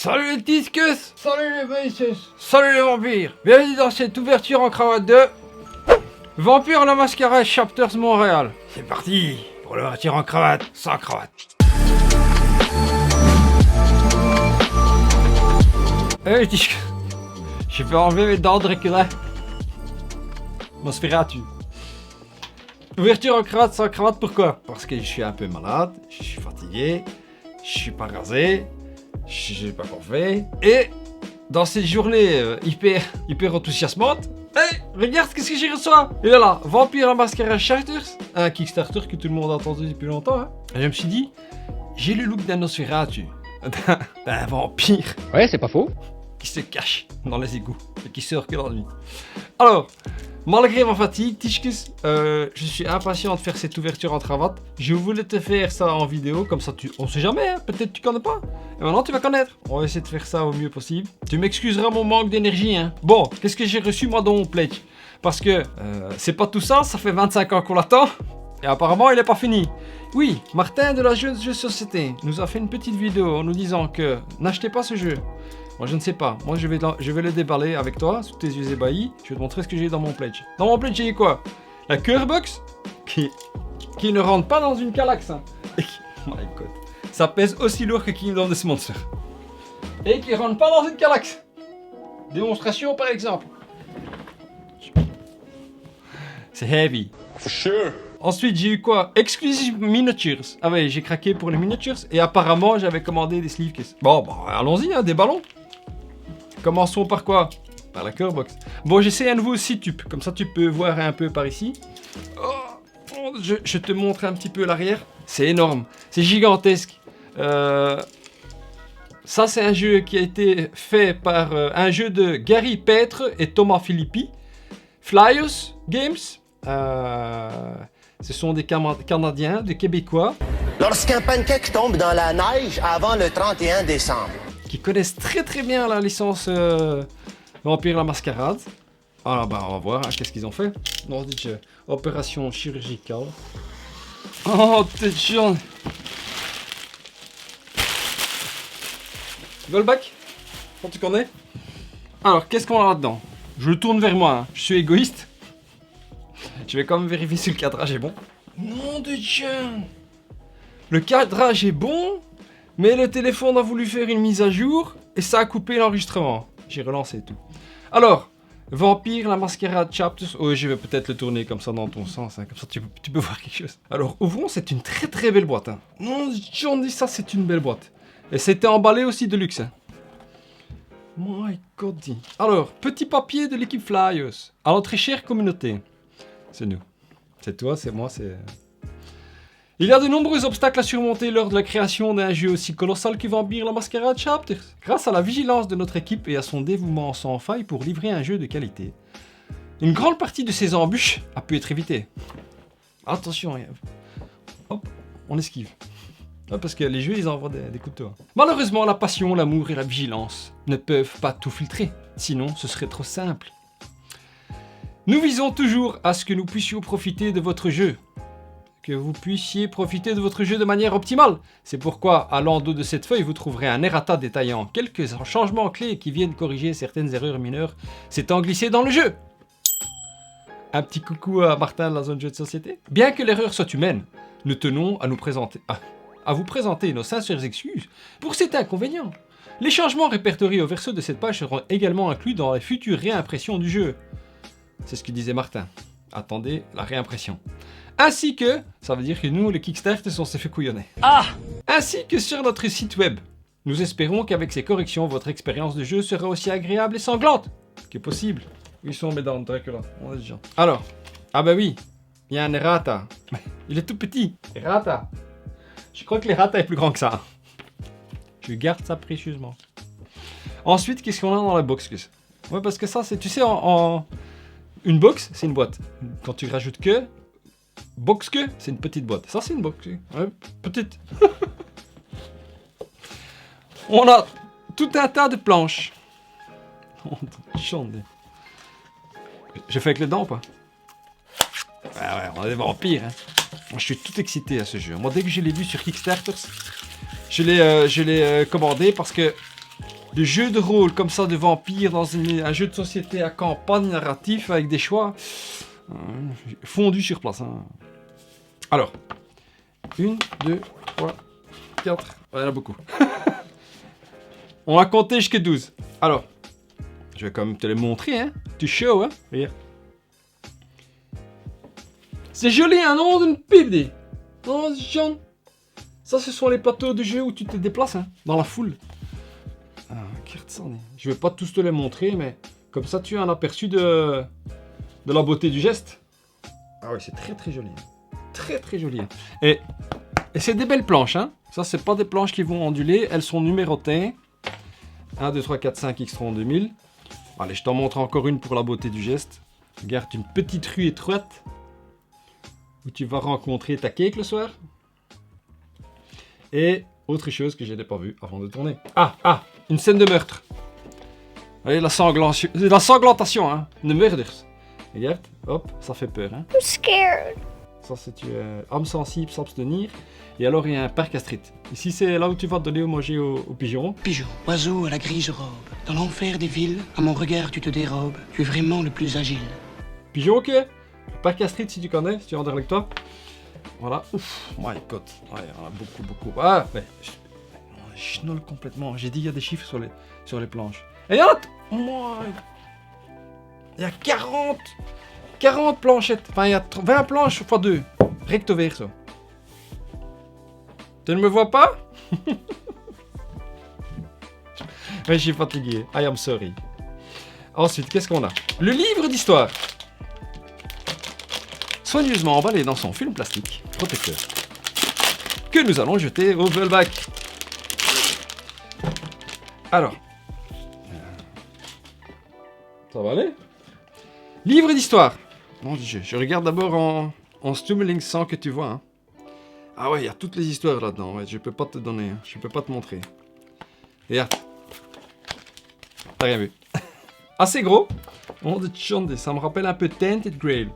Salut les discus. Salut les baisses. Salut les vampires. Bienvenue dans cette ouverture en cravate de Vampire la Mascarade Chapters Montréal. C'est parti pour l'ouverture en cravate sans cravate. Hey discus, je vais enlever mes dents de Dracula. Nosferatu. Ouverture en cravate sans cravate, pourquoi? Parce que je suis un peu malade, je suis fatigué, je suis pas rasé, je n'ai pas fait. Et dans cette journée hyper enthousiasmante, hey, regarde qu'est-ce que j'ai reçu. Et là, Vampire la Mascarade Chapters, un Kickstarter que tout le monde a entendu depuis longtemps. Hein. Et je me suis dit, j'ai le look d'un Nosferatu, d'un vampire. Ouais, c'est pas faux. Qui se cache dans les égouts et qui sort que la nuit. Alors, malgré ma fatigue, Tichkis, je suis impatient de faire cette ouverture en cravate. Je voulais te faire ça en vidéo, comme ça on sait jamais, hein, peut-être tu connais pas. Et maintenant tu vas connaître. On va essayer de faire ça au mieux possible. Tu m'excuseras mon manque d'énergie, hein. Bon, qu'est-ce que j'ai reçu moi dans mon pledge? Parce que c'est pas tout ça, ça fait 25 ans qu'on l'attend. Et apparemment il est pas fini. Oui, Martin de la Jeux Société nous a fait une petite vidéo en nous disant que n'achetez pas ce jeu. Moi je ne sais pas, moi je vais le déballer avec toi, sous tes yeux ébahis, je vais te montrer ce que j'ai dans mon pledge. Dans mon pledge j'ai quoi? La Curebox, qui ne rentre pas dans une Kallax. Hein. Oh my god. Ça pèse aussi lourd que Kingdom Death Monster. Et qui rentre pas dans une Kallax. Démonstration par exemple. C'est heavy. For sure. Ensuite j'ai eu quoi? Exclusive Miniatures. Ah ouais, j'ai craqué pour les miniatures et apparemment j'avais commandé des sleeve cases. Bon, bah allons-y, hein, des ballons. Commençons par quoi? Par la Curebox. Bon, j'essaie un nouveau situp, comme ça tu peux voir un peu par ici. Oh, je te montre un petit peu l'arrière. C'est énorme, c'est gigantesque. Ça c'est un jeu qui a été fait par un jeu de Gary Petre et Thomas Filippi. Flyers Games. Ce sont des Canadiens, des Québécois. Lorsqu'un pancake tombe dans la neige avant le 31 décembre. Qui connaissent très bien la licence Vampire la Mascarade. Alors bah on va voir hein, qu'est-ce qu'ils ont fait. Nordic opération chirurgicale. Oh t'es chiant. Goldback, quand tu connais. Alors qu'est-ce qu'on a là-dedans? Je le tourne vers moi, hein. Je suis égoïste. Je vais quand même vérifier si le cadrage est bon. Nom de Dieu. Le cadrage est bon. Mais le téléphone a voulu faire une mise à jour et ça a coupé l'enregistrement. J'ai relancé tout. Alors, Vampire la Mascarade Chapters. Oh, je vais peut-être le tourner comme ça dans ton sens, hein. Comme ça tu peux voir quelque chose. Alors, ouvrons, c'est une très belle boîte. Hein. Non, j'en dis ça, c'est une belle boîte. Et c'était emballé aussi de luxe. Hein. My god. Alors, petit papier de l'équipe Flyers. À notre très chère communauté. C'est nous. C'est toi, c'est moi, c'est... Il y a de nombreux obstacles à surmonter lors de la création d'un jeu aussi colossal que Vampire la Mascarade Chapters. Grâce à la vigilance de notre équipe et à son dévouement sans faille pour livrer un jeu de qualité, une grande partie de ces embûches a pu être évitée. Attention, hop, on esquive. Parce que les jeux, ils envoient des couteaux. Malheureusement, la passion, l'amour et la vigilance ne peuvent pas tout filtrer. Sinon, ce serait trop simple. Nous visons toujours à ce que nous puissions profiter de votre jeu. Que vous puissiez profiter de votre jeu de manière optimale. C'est pourquoi, à l'endos de cette feuille, vous trouverez un errata détaillant quelques changements clés qui viennent corriger certaines erreurs mineures s'étant glissées dans le jeu. Un petit coucou à Martin de la zone jeu de société. Bien que l'erreur soit humaine, nous tenons à vous présenter nos sincères excuses pour cet inconvénient. Les changements répertoriés au verso de cette page seront également inclus dans les futures réimpressions du jeu. C'est ce que disait Martin. Attendez la réimpression. Ainsi que, ça veut dire que nous, les Kickstarter, on s'est fait couillonner. Ah! Ainsi que sur notre site web. Nous espérons qu'avec ces corrections, votre expérience de jeu sera aussi agréable et sanglante que possible. Où ils sont mes dents de Dracula? On est déjà. Alors, ah bah oui, il y a un errata. Il est tout petit. Errata. Je crois que l'errata est plus grand que ça. Je garde ça précieusement. Ensuite, qu'est-ce qu'on a dans la box? Ouais, parce que ça, c'est, tu sais, une box, c'est une boîte. Quand tu rajoutes que, box que, c'est une petite boîte. Ça, c'est une box. Ouais, petite. On a tout un tas de planches. Je fais avec les dents ou pas? Ouais, on a des vampires. Hein. Moi, je suis tout excité à ce jeu. Moi, dès que je l'ai vu sur Kickstarter, je l'ai commandé parce que de jeux de rôle comme ça de vampires dans un jeu de société à campagne narratif avec des choix fondus sur place. Hein. Alors, 1, 2, 3, 4, il y en a beaucoup. On a compté jusqu'à 12. Alors, je vais quand même te les montrer, hein. Tu show, hein. Regarde. C'est joli, un nom d'une pipe, dis. Oh, John. Ça, ce sont les plateaux de jeu où tu te déplaces, hein, dans la foule. Ah, regarde ça. Je vais pas tous te les montrer, mais comme ça, tu as un aperçu de la beauté du geste. Ah oui, c'est très très joli. Très très joli. Et c'est des belles planches, hein. Ça, c'est pas des planches qui vont onduler. Elles sont numérotées. 1, 2, 3, 4, 5, X-Tron 2000. Allez, je t'en montre encore une pour la beauté du geste. Regarde, une petite rue étroite où tu vas rencontrer ta cake le soir. Et autre chose que je n'ai pas vue avant de tourner. Une scène de meurtre. Allez, la sanglantation, hein. The murders. Regarde, hop, ça fait peur, hein. I'm scared. Ça, c'est âme sensible, s'abstenir. Et alors, il y a un parc à street. Ici, c'est là où tu vas donner au manger aux pigeons. Pigeon, oiseau à la grise robe, dans l'enfer des villes, à mon regard tu te dérobes, tu es vraiment le plus agile. Pigeon, ok. Le parc à street, si tu connais, si tu es en avec toi. Voilà. Ouf, my god. Ouais, il y en a beaucoup, beaucoup. Ah, mais je schnolle complètement. J'ai dit, il y a des chiffres sur les planches. Et hop, il y a 40 planchettes. Enfin, il y a 20 planches x 2. Recto verso. Tu ne me vois pas? Mais je suis fatigué. I am sorry. Ensuite, qu'est-ce qu'on a? Le livre d'histoire. Soigneusement emballé dans son film plastique protecteur. Que nous allons jeter au Velback. Alors. Ça va aller? Livre d'histoire. Mon Dieu, je regarde d'abord en Stummeling sans que tu vois. Hein. Ah ouais, il y a toutes les histoires là-dedans. Ouais, je peux pas te donner, hein. Je peux pas te montrer. Regarde. T'as rien vu. Assez gros. Oh, de Chonde, ça me rappelle un peu Tainted Grail.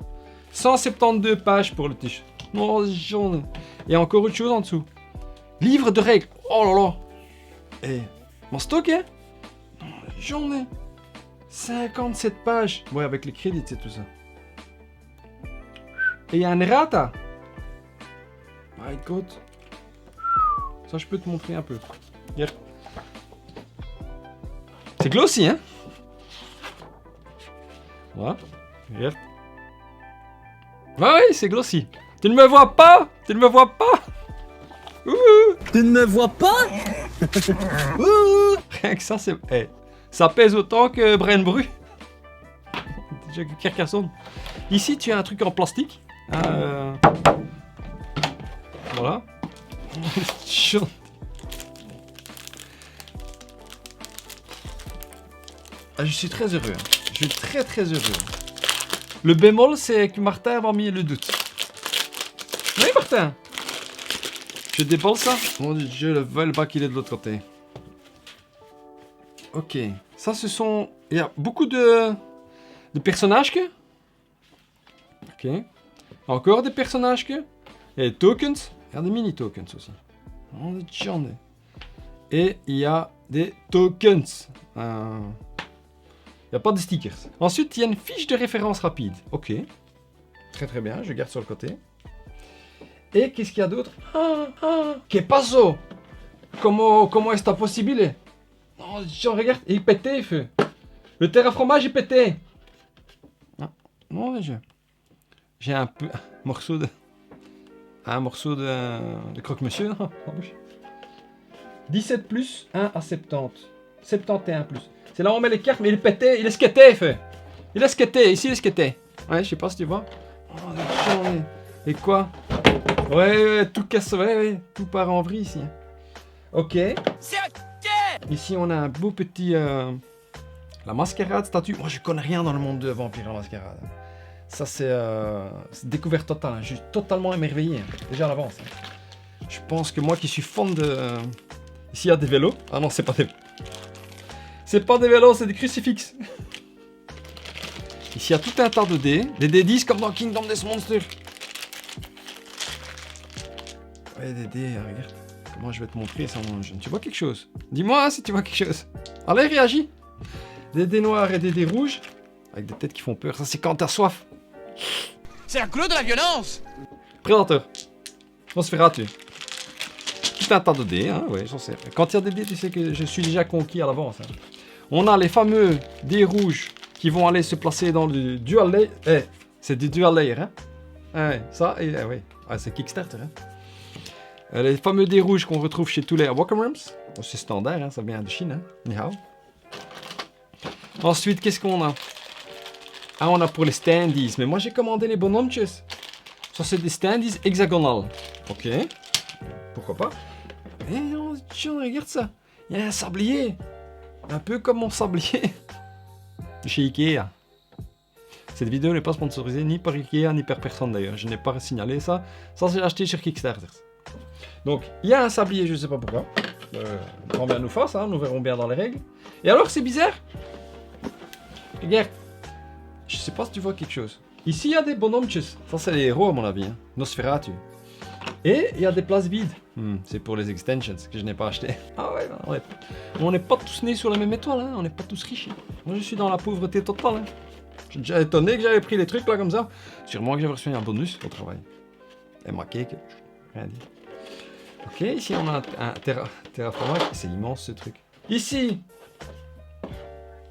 172 pages pour le t-shirt. Oh, Chonde. Et encore autre chose en dessous. Livre de règles. Oh là là. Et mon stock, hein? Oh, Chonde. 57 pages. Ouais, avec les crédits et tout ça. Et il y a un errata. My god. Ça, je peux te montrer un peu. Regarde. C'est glossy, hein? Voilà. Regarde. Ouais, c'est glossy. Tu ne me vois pas? Tu ne me vois pas? Ouh. Tu ne me vois pas? Rien que ça, c'est... Hey, ça pèse autant que Brenbru. Déjà que Carcassonne. Ici, tu as un truc en plastique. Voilà. Je suis très heureux. Je suis très très heureux. Le bémol, c'est que Martin m'a mis le doute. Oui, Martin. Je déballe ça. Mon Dieu, le Velback, il est de l'autre côté. Ok. Ça, ce sont... Il y a beaucoup de personnages que... Ok. Encore des personnages que... Il y a des tokens. Il y a des mini-tokens aussi. Oh, j'en ai. Et il y a des tokens. Il n'y a pas de stickers. Ensuite, il y a une fiche de référence rapide. Ok. Très très bien, je garde sur le côté. Et qu'est-ce qu'il y a d'autre? Que paso? Comment est-ce possible? Oh, j'en regarde, il pétait, il fait. Le terre à fromage, il pétait. Non, j'ai un peu... Un morceau de croque-monsieur dans la bouche. 17 plus 1 à 70. 71 plus. C'est là où on met les cartes, mais il pétait, il est skaté, fait. Il est skaté, ici il est skaté. Ouais, je sais pas si tu vois. Oh, et quoi? Ouais, tout casse, ouais, tout part en vrille ici. Ok. Ici on a un beau petit... La mascarade statue. Moi je connais rien dans le monde de Vampire la Mascarade. Ça c'est découverte totale, hein. Je suis totalement émerveillé, hein. Déjà à l'avance. Hein. Je pense que moi qui suis fan de... Ici il y a des vélos. Ah non, c'est pas des... C'est pas des vélos, c'est des crucifixes. Ici il y a tout un tas de dés. Des D10 comme dans Kingdom Death Monster. Ouais, des dés, regarde. Comment je vais te montrer ça, mon jeune? Tu vois quelque chose? Dis-moi si tu vois quelque chose. Allez, réagis. Des dés noirs et des dés rouges. Avec des têtes qui font peur. Ça, c'est quand t'as soif. C'est un clou de la violence. Prédateur. On se fera tuer. Tout un tas de dés, hein, ouais, j'en sais. Quand il y a des dés, tu sais que je suis déjà conquis à l'avance. Hein. On a les fameux dés rouges qui vont aller se placer dans le dual layer. Eh, c'est du dual layer, hein. Ouais, ça, et ouais. Ah, c'est Kickstarter, hein. Les fameux dés rouges qu'on retrouve chez tous les Wakamrams. Bon, c'est standard, hein, ça vient de Chine, hein. Ni hao. Ensuite, qu'est-ce qu'on a? Ah, on a pour les standees. Mais moi, j'ai commandé les bonhommes. Ça, c'est des standees hexagonales. Ok. Pourquoi pas? Eh non, tiens, regarde ça. Il y a un sablier. Un peu comme mon sablier. Chez Ikea. Cette vidéo n'est pas sponsorisée ni par Ikea ni par personne d'ailleurs. Je n'ai pas signalé ça. Ça, j'ai acheté sur Kickstarter. Donc, il y a un sablier, je ne sais pas pourquoi. Grand bien nous fasse, hein, nous verrons bien dans les règles. Et alors, c'est bizarre. Regarde. Je sais pas si tu vois quelque chose. Ici, il y a des bonhommes. Ça, c'est les héros, à mon avis. Hein. Nosferatu. Et il y a des places vides. C'est pour les extensions que je n'ai pas acheté. Ah ouais, on n'est pas tous nés sur la même étoile. Hein. On n'est pas tous riches. Moi, je suis dans la pauvreté totale. Hein. Je suis déjà étonné que j'avais pris les trucs là comme ça. Sûrement que j'avais reçu un bonus au travail. Et ma cake, rien dit. Ok, ici on a un terraformage. C'est immense ce truc. Ici,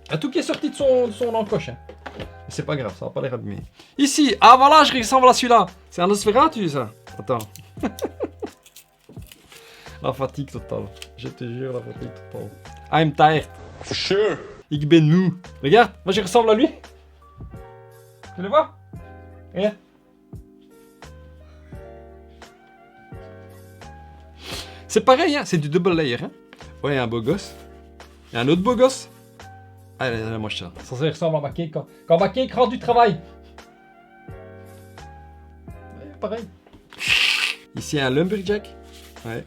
il y a tout qui est sorti de son encoche. Hein. C'est pas grave, ça va pas les abîmer. Ici, ah voilà, je ressemble à celui-là. C'est un Nosferatu ça. Attends. La fatigue totale. Je te jure, la fatigue totale. I'm tired. Sure. Ik ben moe. Regarde, moi je ressemble à lui. Tu le vois? Regarde. C'est pareil, hein, c'est du double layer. Hein. Ouais, un beau gosse. Et un autre beau gosse. Allez, moi je ça. Ça ressemble à ma cake quand ma cake rentre du travail. Ouais, pareil. Ici un lumberjack. Ouais.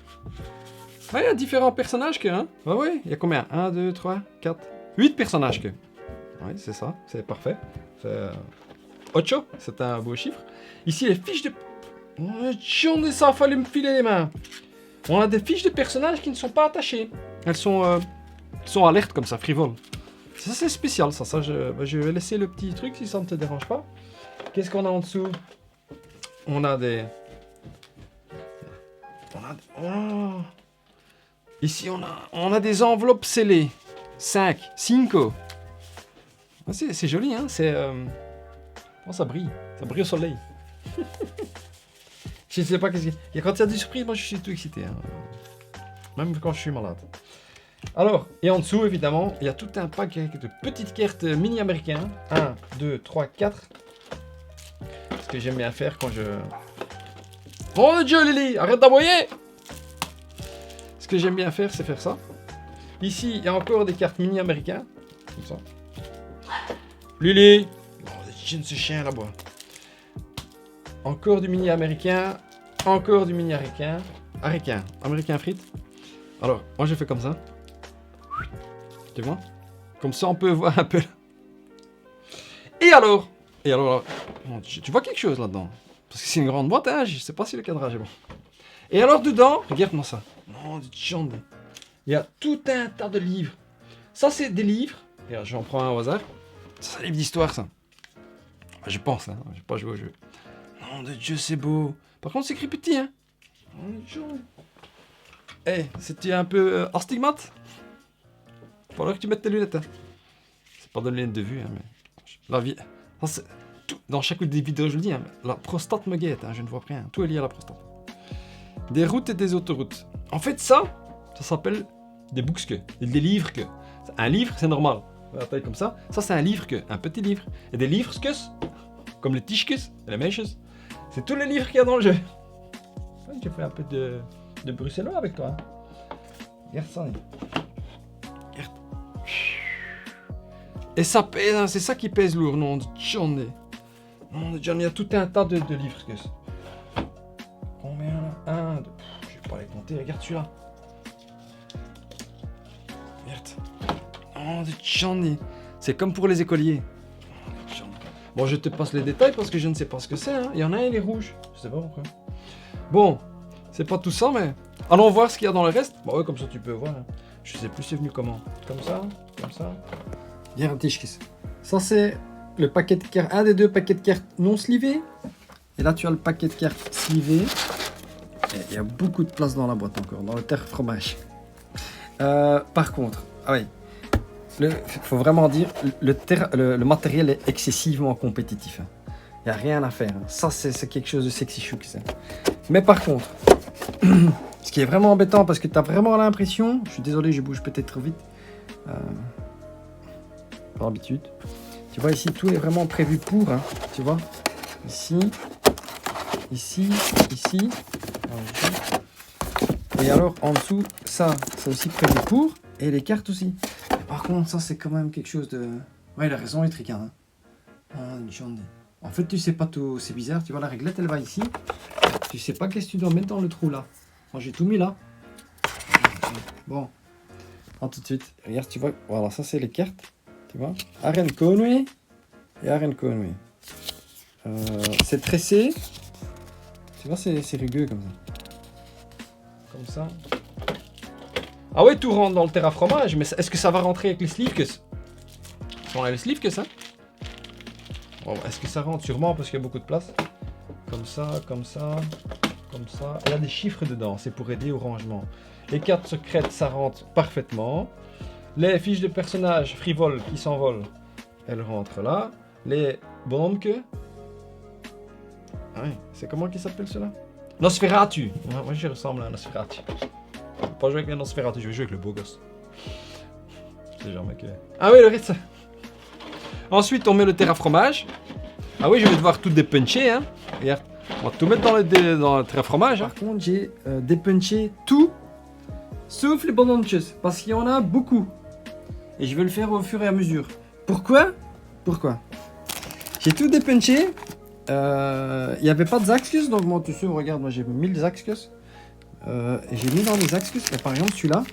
Ouais, il y a différents personnages que, hein. Ouais, ouais, il y a combien? 1, 2, 3, 4, 8 personnages que. Ouais, c'est ça, c'est parfait. C'est 8, c'est un beau chiffre. Ici, les fiches de... J'en ai ça, fallait me filer les mains. On a des fiches de personnages qui ne sont pas attachées. Elles sont alertes comme ça, frivoles. Ça, c'est spécial, ça. Je vais laisser le petit truc si ça ne te dérange pas. Qu'est-ce qu'on a en dessous? On a des... Oh. Ici, on a des enveloppes scellées. 5. Ah, c'est joli, hein. C'est... Oh, ça brille. Ça brille au soleil. Je ne sais pas qu'est-ce qu'il y a. Quand il y a des surprises, moi, je suis tout excité. Hein. Même quand je suis malade. Alors, et en dessous, évidemment, il y a tout un pack de petites cartes mini américaines. 1, 2, 3, 4. Ce que j'aime bien faire quand je... Oh Dieu, Lily, arrête d'aboyer! Ce que j'aime bien faire, c'est faire ça. Ici, il y a encore des cartes mini américaines. Comme ça. Lily! Oh, ce chien là-bas. Encore du mini américain. Encore du mini américain. Américain frites. Alors, moi je fais comme ça. Tu vois? Comme ça, on peut voir un peu. Et alors, tu vois quelque chose là-dedans? Parce que c'est une grande boîte, hein, je sais pas si le cadrage est bon. Et alors dedans, regarde-moi ça. Non, il y a tout un tas de livres. Ça, c'est des livres. Regarde, j'en prends un au hasard. Ça, c'est un livre d'histoire, ça. Je pense, hein, j'ai pas joué au jeu. Non, de Dieu, c'est beau. Par contre, c'est écrit petit, hein. Eh, c'était un peu astigmate. Faudrait que tu mettes tes lunettes, hein. C'est pas de lunettes de vue, hein, mais... La vie... Dans chaque des vidéos, je le dis, hein, la prostate me guette, hein, je ne vois rien. Tout est lié à la prostate. Des routes et des autoroutes. En fait, ça s'appelle des books que, des livres que. Un livre, c'est normal. La taille comme ça. Ça, c'est un livre que, un petit livre. Et des livres que, comme les tischkes et les meisjes. C'est tous les livres qu'il y a dans le jeu. Ouais, j'ai fait un peu de bruxellois avec toi. Hein. Regarde ça. Regarde. Et ça pèse, hein, c'est ça qui pèse lourd, non de John. Non de John, il y a tout un tas de livres que. Combien là? 1, 2. Je vais pas les compter, regarde celui-là. Regarde. Oh, de Johnny. C'est comme pour les écoliers. Bon, je te passe les détails parce que je ne sais pas ce que c'est. Hein. Il y en a un, il est rouge. Je sais pas pourquoi. Bon, c'est pas tout ça, mais Allons voir ce qu'il y a dans le reste. Bah ouais, comme ça tu peux voir. Hein. Je sais plus c'est venu comment. Comme ça, comme ça. Regarde, Tischkis. Ça c'est le paquet de cartes, un des deux paquets de cartes non slivés. Et là tu as le paquet de cartes slivées. Et il y a beaucoup de place dans la boîte encore, dans le terre fromage. Par contre, ah oui, il faut vraiment dire, le matériel est excessivement compétitif. Hein. Il n'y a rien à faire. Hein. Ça c'est quelque chose de sexy chouk. Ça. Mais par contre, ce qui est vraiment embêtant parce que tu as vraiment l'impression, je suis désolé, je bouge peut-être trop vite. Par habitude. Tu vois ici, tout est vraiment prévu pour, hein, tu vois. Ici, ici, ici. Et alors, en dessous, ça, c'est aussi prévu pour. Et les cartes aussi. Et par contre, ça, c'est quand même quelque chose de... Ouais, il a raison, les tricards. Hein. En fait, tu sais pas tout. C'est bizarre, tu vois, la réglette, elle va ici. Tu sais pas qu'est-ce que tu dois mettre dans le trou, là. Moi, j'ai tout mis là. Bon. À tout de suite. Regarde, tu vois. Voilà, ça, c'est les cartes. Tu vois, Aren Conway et Aren Conway. C'est tressé. Tu vois, c'est rugueux comme ça. Comme ça. Ah ouais, tout rentre dans le terre à fromage, mais est-ce que ça va rentrer avec les sleeves? On a les sleeves, ça. Bon, est-ce que ça rentre? Sûrement, parce qu'il y a beaucoup de place. Comme ça, comme ça, comme ça. Il y a des chiffres dedans, c'est pour aider au rangement. Les cartes secrètes, ça rentre parfaitement. Les fiches de personnages frivoles qui s'envolent, elles rentrent là. Les bonhommes que... Ah oui, c'est comment qu'ils s'appellent ceux-là? Nosferatu. Moi je ressemble à un Nosferatu. Je vais pas jouer avec un Nosferatu, je vais jouer avec le beau gosse. Je sais jamais que... Ah oui, le reste. Ensuite, on met le terre à fromage. Ah oui, je vais devoir tout dépuncher, hein. Regarde, on va tout mettre dans le terre à fromage. Par contre, j'ai dépunché tout, sauf les bonhommes, parce qu'il y en a beaucoup. Et je vais le faire au fur et à mesure. Pourquoi? J'ai tout dépunché. Il n'y avait pas de Zaxcus, donc moi, tu sais, regarde, moi j'ai mis les Zaxcus. Et j'ai mis dans les Zaxcus, par exemple celui-là,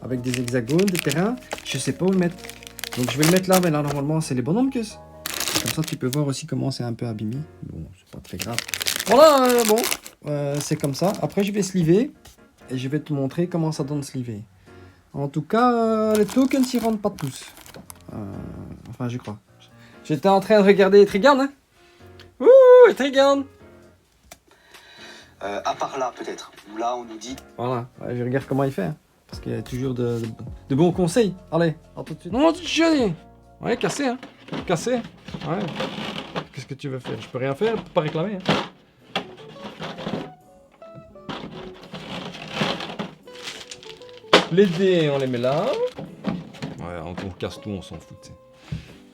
avec des hexagones, des terrains, je sais pas où le mettre. Donc je vais le mettre là, mais là normalement c'est les bonhommes que c'est. Comme ça tu peux voir aussi comment c'est un peu abîmé. Bon, c'est pas très grave. Voilà, bon, c'est comme ça. Après je vais sliver et je vais te montrer comment ça donne sliver. En tout cas, les tokens ils rentrent pas tous. Enfin, je crois. J'étais en train de regarder Trigan, hein. Ouh, Trigan. À part là, peut-être. Là, on nous dit... Voilà, ouais, je regarde comment il fait. Hein. Parce qu'il y a toujours de bons conseils. Allez, à tout de suite. Non, tu jeune. Ouais, cassé, hein. Cassé. Ouais. Qu'est-ce que tu veux faire? Je peux rien faire, je peux pas réclamer. Hein. Les dés, on les met là. Ouais, on casse tout, on s'en fout. T'sais.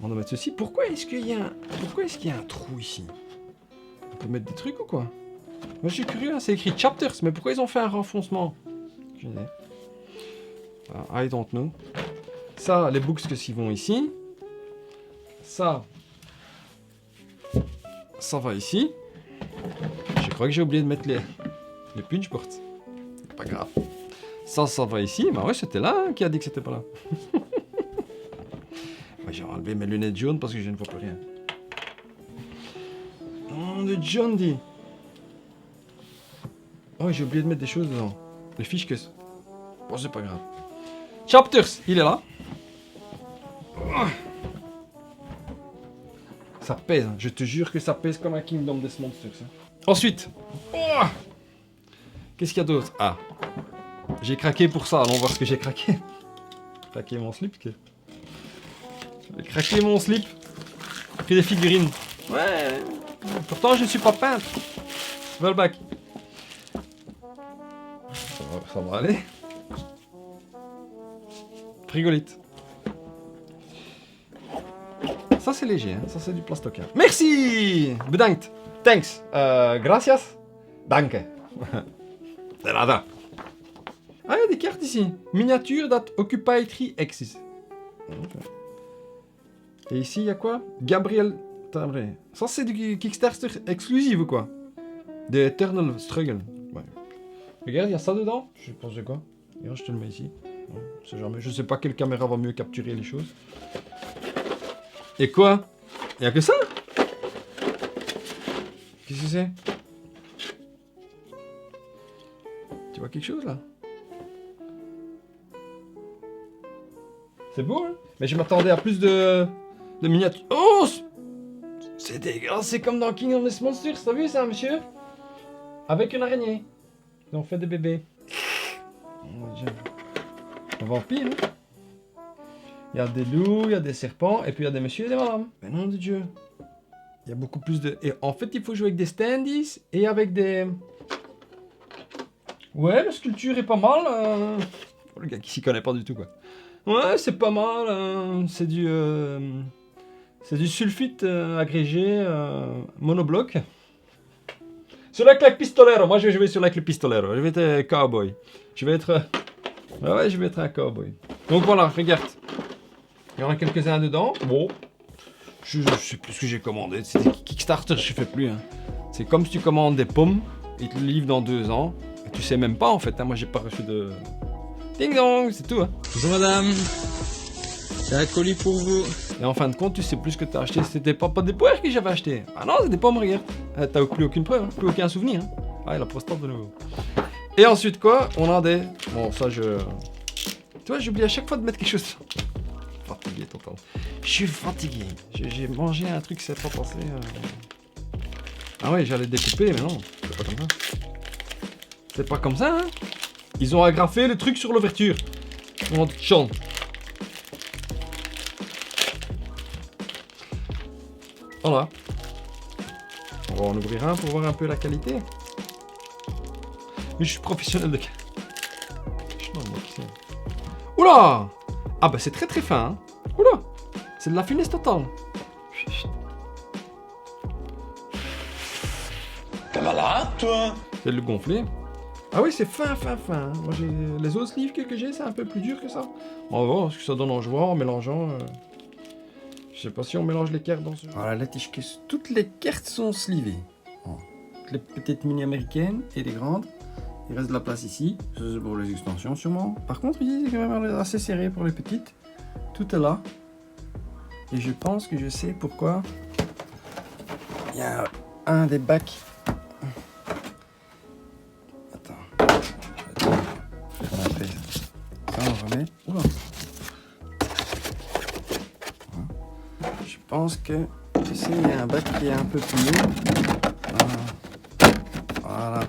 On va mettre ceci. Pourquoi est-ce qu'il y a un trou ici? On peut mettre des trucs ou quoi? Moi je suis curieux, hein, c'est écrit chapters, mais pourquoi ils ont fait un renfoncement? Je sais. I don't know. Ça, les books qui vont ici. Ça va ici. Je crois que j'ai oublié de mettre les punchboards. Pas grave. Ça va ici. Bah ouais, c'était là hein, qui a dit que c'était pas là. Ouais, j'ai enlevé mes lunettes jaunes parce que je ne vois plus rien. Oh, de John dit. Oh, j'ai oublié de mettre des choses dedans. Les fiches que... Bon, c'est pas grave. Chapters, il est là. Oh. Ça pèse, hein. Je te jure que ça pèse comme un Kingdom Death Monsters. Hein. Ensuite. Oh. Qu'est-ce qu'il y a d'autre? Ah. J'ai craqué pour ça, allons voir ce que j'ai craqué. Craqué mon slip. J'ai craqué mon slip. Pris des figurines. Ouais. Pourtant, je ne suis pas peintre. Velback. Ça va aller. Frigolite. Ça c'est léger, hein. Ça c'est du plastoc. Hein. Merci. Bedankt. Thanks. Gracias. Danke. De nada. Ah, il y a des cartes ici. Miniature that occupy 3 axes. Et ici, il y a quoi? Gabriel Tabré. Ça, c'est du Kickstarter exclusif ou quoi? The Eternal Struggle. Ouais. Regarde, il y a ça dedans. Je pense que quoi? Regarde, je te le mets ici. Non, c'est jamais. Je sais pas quelle caméra va mieux capturer les choses. Et quoi? Il y a que ça? Qu'est-ce que c'est? Tu vois quelque chose là? C'est beau, hein? Mais je m'attendais à plus de miniatures. Oh! C'est dégueulasse, c'est comme dans King of the Monsters, t'as vu ça, monsieur? Avec une araignée. Ils ont fait des bébés. Oh mon Dieu. Un vampire, hein? Il y a des loups, il y a des serpents, et puis il y a des messieurs et des madames. Mais non de Dieu. Il y a beaucoup plus de... Et en fait, il faut jouer avec des standees et avec des... Ouais, la sculpture est pas mal. Le gars qui s'y connaît pas du tout, quoi. Ouais, c'est pas mal. C'est du sulfite agrégé monobloc. Sur la claque pistolero. Moi, je vais jouer sur la claque pistolero. Je vais être cowboy. Je vais être... Ouais, je vais être un cowboy. Donc voilà, regarde. Il y en a quelques-uns dedans. Bon. Je sais plus ce que j'ai commandé. C'est des Kickstarter, je fais plus. Hein. C'est comme si tu commandes des pommes. Ils te le livrent dans 2 ans. Et tu sais même pas, en fait. Hein. Moi, j'ai pas reçu de... Ding dong, c'est tout. Hein. Bonjour madame. C'est un colis pour vous. Et en fin de compte, tu sais plus ce que t'as acheté. C'était pas des poires que j'avais acheté. Ah non, c'est des pommes, regarde. T'as plus aucune preuve, hein. Plus aucun souvenir. Hein. Ah, la prostate de nouveau. Et ensuite, quoi? On a des... Bon, ça, je... Tu vois, j'oublie à chaque fois de mettre quelque chose. Fatigué, total. Je suis fatigué. J'ai mangé un truc, c'est pas passé. Ah ouais, j'allais découper, mais non. C'est pas comme ça. C'est pas comme ça, hein. Ils ont agrafé le truc sur l'ouverture. On chante. Voilà. On va en ouvrir un pour voir un peu la qualité. Mais je suis professionnel de... Je suis dans le mec, oula! Ah bah c'est très très fin. Hein. Oula! C'est de la finesse totale. T'es malade, toi? C'est le gonfler. Ah oui, c'est fin. Hein. Moi, les autres livres que j'ai, c'est un peu plus dur que ça. On va voir ce que ça donne en jouant, en mélangeant. Je sais pas si on mélange les cartes dans ce jeu. Voilà, la tige que toutes les cartes sont slivées. Oh. Les petites mini américaines et les grandes. Il reste de la place ici. Ça, c'est pour les extensions, sûrement. Par contre, ici, c'est quand même assez serré pour les petites. Tout est là. Et je pense que je sais pourquoi. Il y a un des bacs. On remet. Oula. Je pense que ici il y a un bac qui est un peu plus haut. Voilà.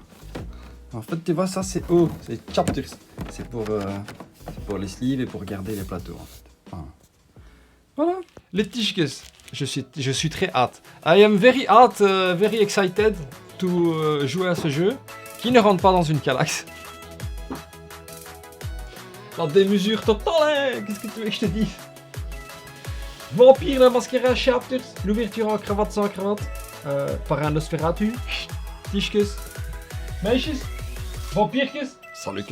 En fait, tu vois, ça c'est haut, c'est chapters. C'est pour les sleeves et pour garder les plateaux. En fait. Voilà. Les tiges. Je suis très hâte. I am very excited to jouer à ce jeu qui ne rentre pas dans une Kallax. Dans des mesures totales, hein. Qu'est-ce que tu veux que je te dise? Vampire, la mascara, chapters, l'ouverture en cravate sans cravate, par un Nosferatu, Tischkes, Meisjes, Vampirkes, salut.